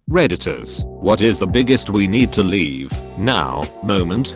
Redditors, what is the biggest we need to leave now moment?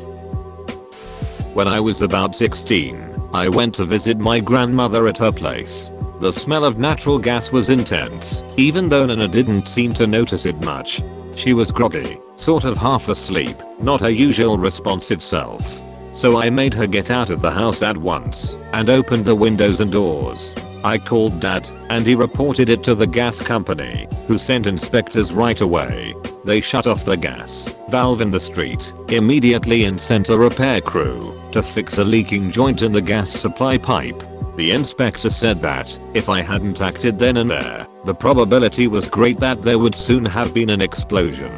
When I was about 16, I went to visit my grandmother at her place. The smell of natural gas was intense, even though Nana didn't seem to notice it much. She was groggy, sort of half asleep, not her usual responsive self. So I made her get out of the house at once, and opened the windows and doors. I called Dad, and he reported it to the gas company, who sent inspectors right away. They shut off the gas valve in the street immediately and sent a repair crew to fix a leaking joint in the gas supply pipe. The inspector said that, if I hadn't acted then and there, the probability was great that there would soon have been an explosion.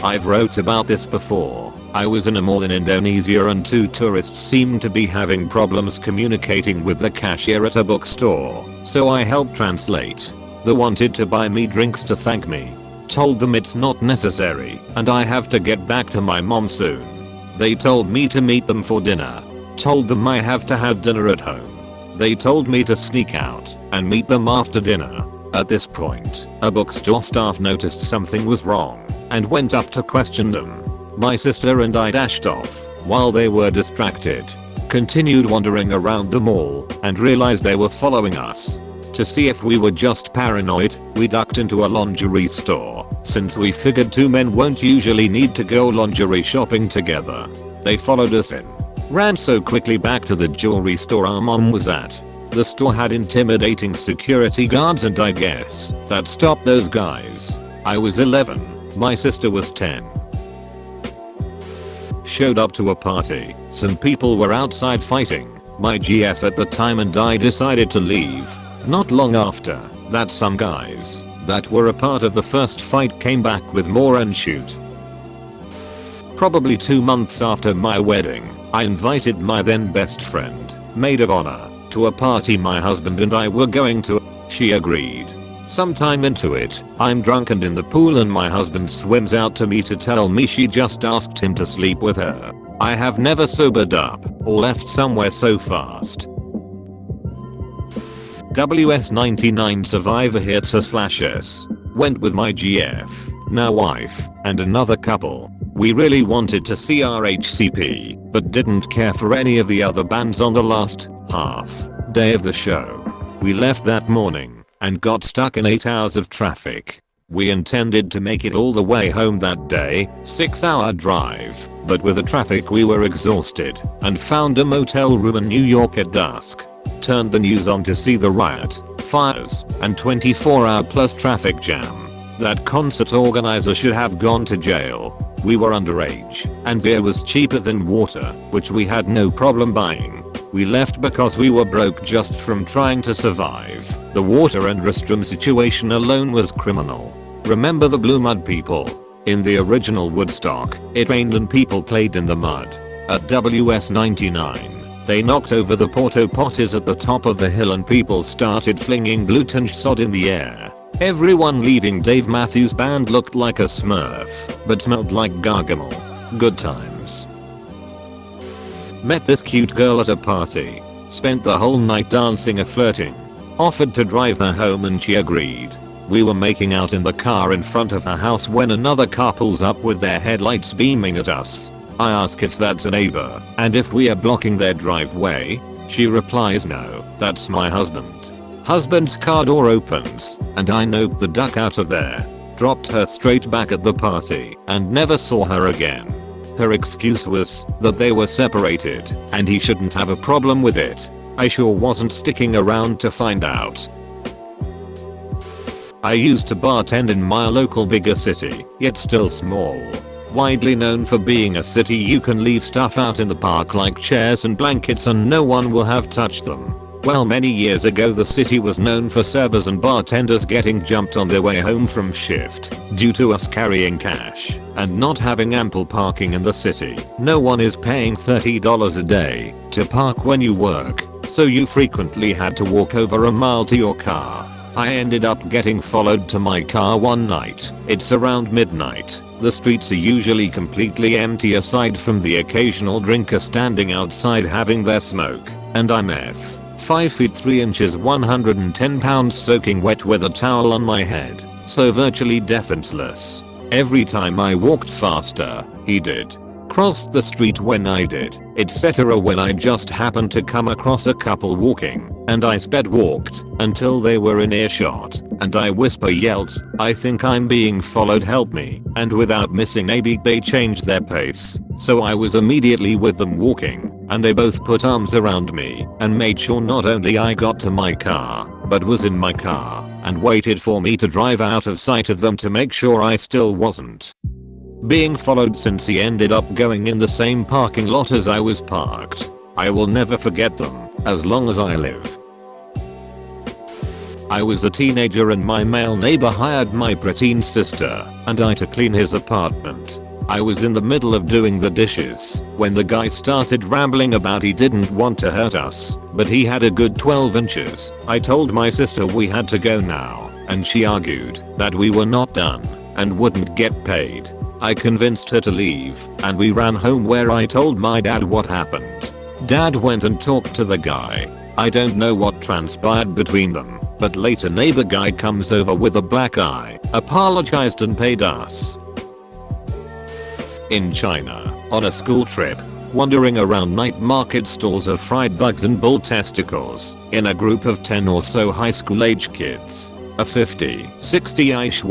I've wrote about this before. I was in a mall in Indonesia and two tourists seemed to be having problems communicating with the cashier at a bookstore, so I helped translate. They wanted to buy me drinks to thank me. Told them it's not necessary and I have to get back to my mom soon. They told me to meet them for dinner. Told them I have to have dinner at home. They told me to sneak out and meet them after dinner. At this point, a bookstore staff noticed something was wrong and went up to question them. My sister and I dashed off while they were distracted. Continued wandering around the mall and realized they were following us. To see if we were just paranoid, we ducked into a lingerie store, since we figured two men won't usually need to go lingerie shopping together. They followed us in. Ran so quickly back to the jewelry store our mom was at. The store had intimidating security guards and I guess that stopped those guys. I was 11, my sister was 10. Showed up to a party, some people were outside fighting, my GF at the time and I decided to leave. Not long after that some guys that were a part of the first fight came back with more and shoot. Probably 2 months after my wedding, I invited my then best friend, maid of honor, to a party my husband and I were going to. She agreed. Sometime into it, I'm drunk and in the pool and my husband swims out to me to tell me she just asked him to sleep with her. I have never sobered up or left somewhere so fast. WS99 survivor hits her/s. Went with my GF, now wife, and another couple. We really wanted to see RHCP, but didn't care for any of the other bands on the last half day of the show. We left that morning and got stuck in 8 hours of traffic. We intended to make it all the way home that day, 6-hour drive, but with the traffic we were exhausted and found a motel room in New York at dusk. Turned the news on to see the riot, fires, and 24-hour plus traffic jam. That concert organizer should have gone to jail. We were underage, and beer was cheaper than water, which we had no problem buying. We left because we were broke just from trying to survive. The water and restroom situation alone was criminal. Remember the Blue Mud people? In the original Woodstock, it rained and people played in the mud. At WS99, they knocked over the porta potties at the top of the hill and people started flinging gluten sod in the air. Everyone leaving Dave Matthews Band looked like a smurf, but smelled like gargamel. Good times. Met this cute girl at a party. Spent the whole night dancing and flirting. Offered to drive her home and she agreed. We were making out in the car in front of her house when another car pulls up with their headlights beaming at us. I ask if that's a neighbor and if we are blocking their driveway. She replies no, that's my husband. Husband's car door opens and I noped the duck out of there. Dropped her straight back at the party and never saw her again. Her excuse was that they were separated and he shouldn't have a problem with it. I sure wasn't sticking around to find out. I used to bartend in my local bigger city, yet still small. Widely known for being a city you can leave stuff out in the park like chairs and blankets and no one will have touched them. Well, many years ago the city was known for servers and bartenders getting jumped on their way home from shift due to us carrying cash and not having ample parking in the city. No one is paying $30 a day to park when you work, so you frequently had to walk over a mile to your car. I ended up getting followed to my car one night. It's around midnight. The streets are usually completely empty aside from the occasional drinker standing outside having their smoke, and I'm 5 feet 3 inches 110 pounds soaking wet with a towel on my head. so virtually defenseless. Every time I walked faster, he did. Crossed the street when I did, etc. When I just happened to come across a couple walking, and I sped walked until they were in earshot, and I whisper yelled, "I think I'm being followed, help me," and without missing a beat they changed their pace, so I was immediately with them walking, and they both put arms around me and made sure not only I got to my car, but was in my car, and waited for me to drive out of sight of them to make sure I still wasn't being followed, since he ended up going in the same parking lot as I was parked. I will never forget them, as long as I live. I was a teenager and my male neighbor hired my preteen sister and I to clean his apartment. I was in the middle of doing the dishes when the guy started rambling about he didn't want to hurt us, but he had a good 12 inches. I told my sister we had to go now, and she argued that we were not done and wouldn't get paid. I convinced her to leave, and we ran home where I told my dad what happened. Dad went and talked to the guy. I don't know what transpired between them, but later neighbor guy comes over with a black eye, apologized and paid us. In China, on a school trip, wandering around night market stalls of fried bugs and bull testicles, in a group of 10 or so high school age kids, a 50-60-ish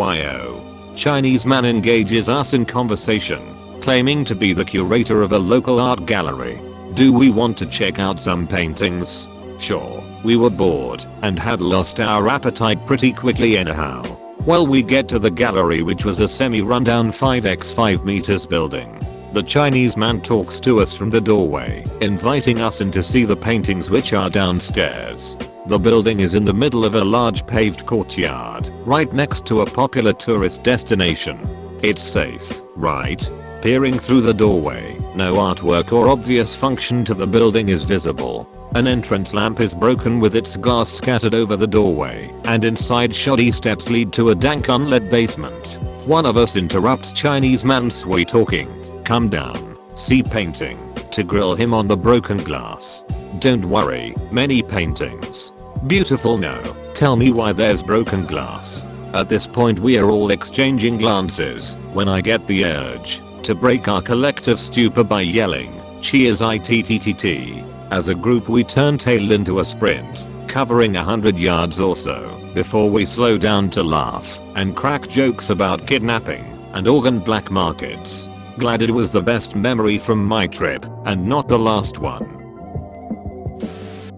Chinese man engages us in conversation, claiming to be the curator of a local art gallery. Do we want to check out some paintings? Sure. We were bored and had lost our appetite pretty quickly anyhow. Well, we get to the gallery, which was a semi-rundown 5x5 meters building. The Chinese man talks to us from the doorway, inviting us in to see the paintings which are downstairs. The building is in the middle of a large paved courtyard, right next to a popular tourist destination. It's safe, right? Peering through the doorway, no artwork or obvious function to the building is visible. An entrance lamp is broken with its glass scattered over the doorway, and inside shoddy steps lead to a dank unlit basement. One of us interrupts Chinese man sweet talking. Come down, see painting, to grill him on the broken glass. Don't worry, many paintings. Beautiful, no. Tell me why there's broken glass. At this point we are all exchanging glances when I get the urge to break our collective stupor by yelling, "Cheers ITTTT." As a group we turn tail into a sprint, covering 100 yards or so, before we slow down to laugh and crack jokes about kidnapping and organ black markets. Glad it was the best memory from my trip and not the last one.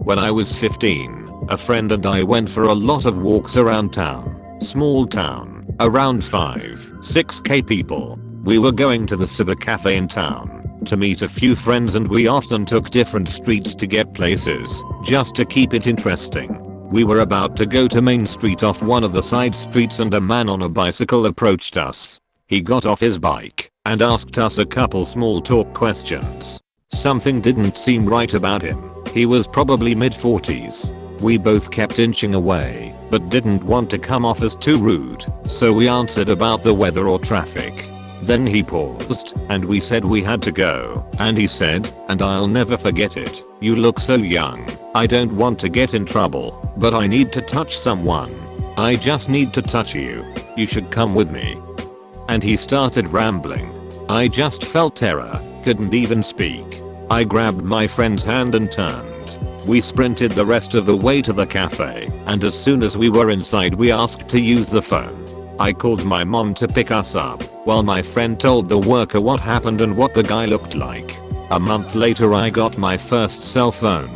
When I was 15, a friend and I went for a lot of walks around town. Small town, around 5-6k people. We were going to the cyber cafe in town to meet a few friends, and we often took different streets to get places, just to keep it interesting. We were about to go to Main Street off one of the side streets and a man on a bicycle approached us. He got off his bike and asked us a couple small talk questions. Something didn't seem right about him. He was probably mid-40s. We both kept inching away, but didn't want to come off as too rude, so we answered about the weather or traffic. Then he paused, and we said we had to go, and he said, and I'll never forget it, "You look so young. I don't want to get in trouble, but I need to touch someone. I just need to touch you. You should come with me." And he started rambling. I just felt terror, couldn't even speak. I grabbed my friend's hand and turned. We sprinted the rest of the way to the cafe, and as soon as we were inside we asked to use the phone. I called my mom to pick us up, while my friend told the worker what happened and what the guy looked like. A month later I got my first cell phone.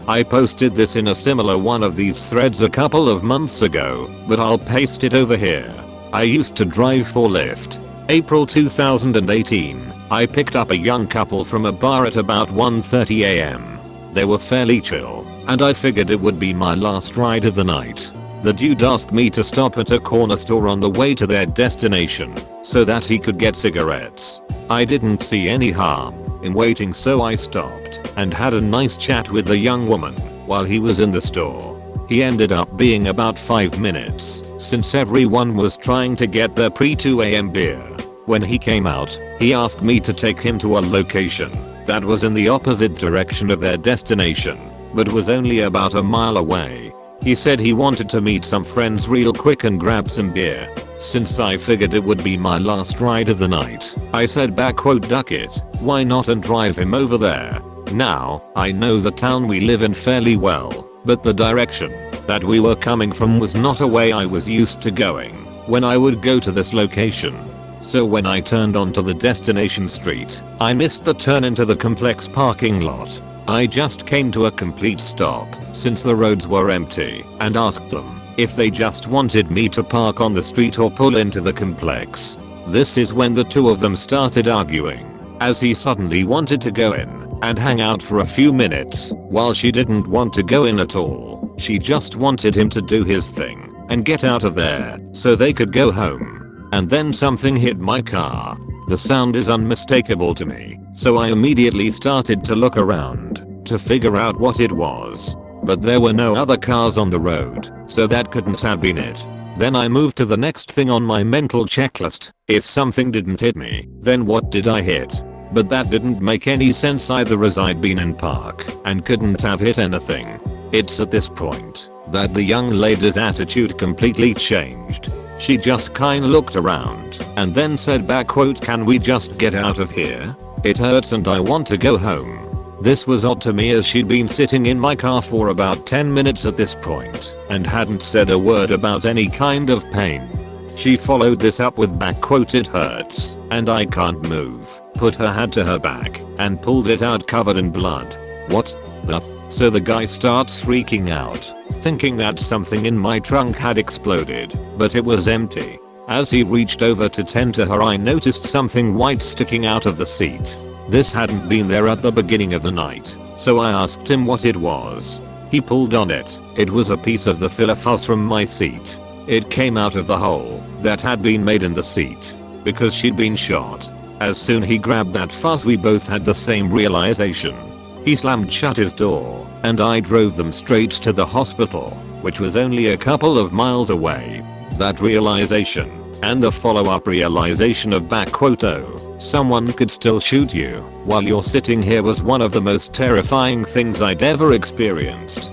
I posted this in a similar one of these threads a couple of months ago, but I'll paste it over here. I used to drive for Lyft. April 2018, I picked up a young couple from a bar at about 1:30 am. They were fairly chill, and I figured it would be my last ride of the night. The dude asked me to stop at a corner store on the way to their destination so that he could get cigarettes. I didn't see any harm in waiting, so I stopped and had a nice chat with the young woman while he was in the store. He ended up being about 5 minutes, since everyone was trying to get their pre-2 am beer. When he came out, he asked me to take him to a location that was in the opposite direction of their destination, but was only about a mile away. He said he wanted to meet some friends real quick and grab some beer. Since I figured it would be my last ride of the night, I said duck it, why not, and drive him over there. Now, I know the town we live in fairly well, but the direction that we were coming from was not a way I was used to going when I would go to this location. So when I turned onto the destination street, I missed the turn into the complex parking lot. I just came to a complete stop since the roads were empty and asked them if they just wanted me to park on the street or pull into the complex. This is when the two of them started arguing, as he suddenly wanted to go in and hang out for a few minutes while she didn't want to go in at all. She just wanted him to do his thing and get out of there so they could go home. And then something hit my car. The sound is unmistakable to me, so I immediately started to look around to figure out what it was. But there were no other cars on the road, so that couldn't have been it. Then I moved to the next thing on my mental checklist. If something didn't hit me, then what did I hit? But that didn't make any sense either, as I'd been in park and couldn't have hit anything. It's at this point that the young lady's attitude completely changed. She just kinda looked around and then said can we just get out of here? It hurts and I want to go home. This was odd to me, as she'd been sitting in my car for about 10 minutes at this point and hadn't said a word about any kind of pain. She followed this up with it hurts and I can't move, put her hand to her back and pulled it out covered in blood. What the? So the guy starts freaking out, thinking that something in my trunk had exploded, but it was empty. As he reached over to tend to her, I noticed something white sticking out of the seat. This hadn't been there at the beginning of the night, so I asked him what it was. He pulled on it. It was a piece of the filler fuzz from my seat. It came out of the hole that had been made in the seat because she'd been shot. As soon he grabbed that fuzz, we both had the same realization. He slammed shut his door, and I drove them straight to the hospital, which was only a couple of miles away. That realization, and the follow-up realization of someone could still shoot you while you're sitting here, was one of the most terrifying things I'd ever experienced.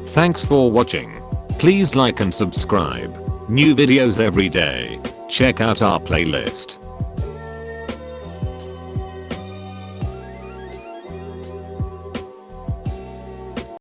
Thanks for watching. Please like and subscribe. New videos every day. Check out our playlist.